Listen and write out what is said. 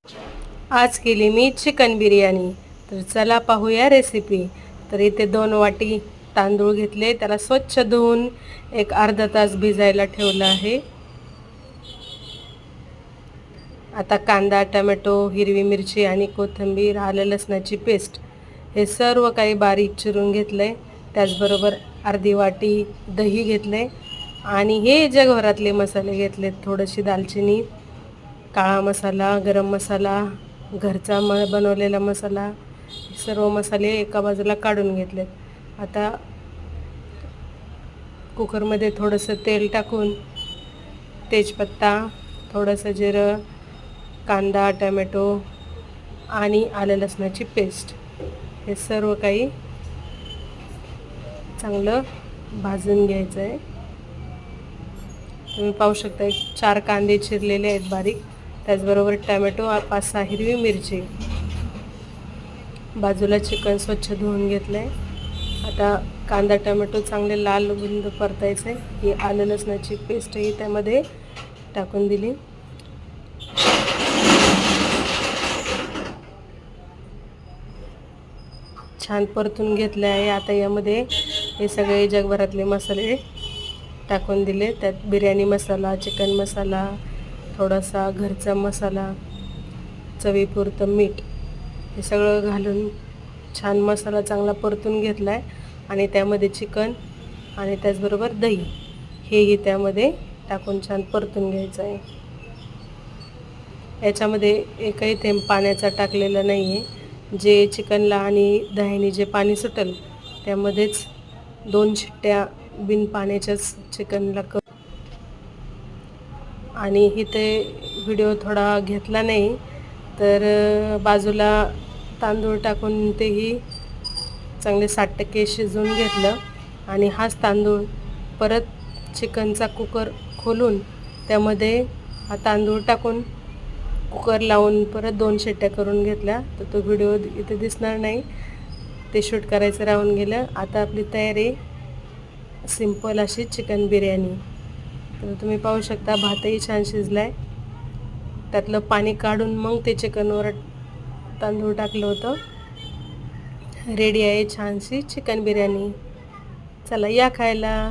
आज केली मी चिकन बिर्याणी। तर चला पाहूया रेसिपी। तर इथे 2 वाटी तांदूळ घेतले, त्याला स्वच्छ धुवून एक अर्धा तास भिजायला ठेवलं आहे। आता कांदा, टोमॅटो, हिरवी मिरची आणि कोथिंबीर, आलं लसणाची पेस्ट हे सर्व काही बारीक चिरून घेतलंय। त्याचबरोबर अर्धी वाटी दही घेतले आणि हे जगभरातले मसाले घेतलेत। थोडीशी दालचिनी, काळा मसाला, गरम मसाला, घरचा बनवलेला मसाला, सर्व मसाले एका बाजूला काढून घेतलेत। आता कुकरमध्ये थोडंसं तेल टाकून तेजपत्ता, थोडंसं जिरं, कांदा, टोमॅटो आणि आलं लसणाची पेस्ट हे सर्व काही चांगलं भाजून घ्यायचं आहे। तुम्ही पाहू शकता 4 कांदे चिरलेले आहेत बारीक, त्याचबरोबर टोमॅटो, 5-6 हिरवी मिरची। बाजूला चिकन स्वच्छ धुवून घेतलंय। आता कांदा टोमॅटो चांगले लाल बुंद परतायचे। ही आलं लसणाची पेस्टही त्यामध्ये टाकून दिली। छान परतून घेतले आहे। आता यामध्ये हे सगळे जगभरातले मसाले टाकून दिले। त्यात बिर्याणी मसाला, चिकन मसाला, थोडासा घरचा मसाला, चवीपुरतं मीठ हे सगळं घालून छान मसाला चांगला परतून घेतला आहे। आणि त्यामध्ये चिकन आणि त्याचबरोबर दही हेही त्यामध्ये टाकून छान परतून घ्यायचं आहे। याच्यामध्ये एकही थेंब पाण्याचा टाकलेला नाही आहे। जे चिकनला आणि दह्याने जे पाणी सुटेल त्यामध्येच 2 शिट्ट्या बिन पाण्याच्याच चिकनला आणि इथे व्हिडिओ थोडा घेतला नाही, तर बाजूला तांदूळ टाकून तेही चांगले 60% शिजवून घेतलं। आणि हाच तांदूळ परत चिकनचा कुकर खोलून त्यामध्ये हा तांदूळ टाकून कुकर लावून परत 2 शिट्ट्या करून घेतल्या। तर तो व्हिडिओ इथे दिसणार नाही, ते शूट करायचं राहून गेलं। आता आपली तयारी सिंपल अशी चिकन बिर्याणी। तर तुम्ही पाहू शकता भातही छान शिजलाय, त्यातलं पाणी काढून मग ते चिकनवर तांदूळ टाकलं होतं। रेडी आहे छानशी चिकन बिर्याणी। चला या खायला।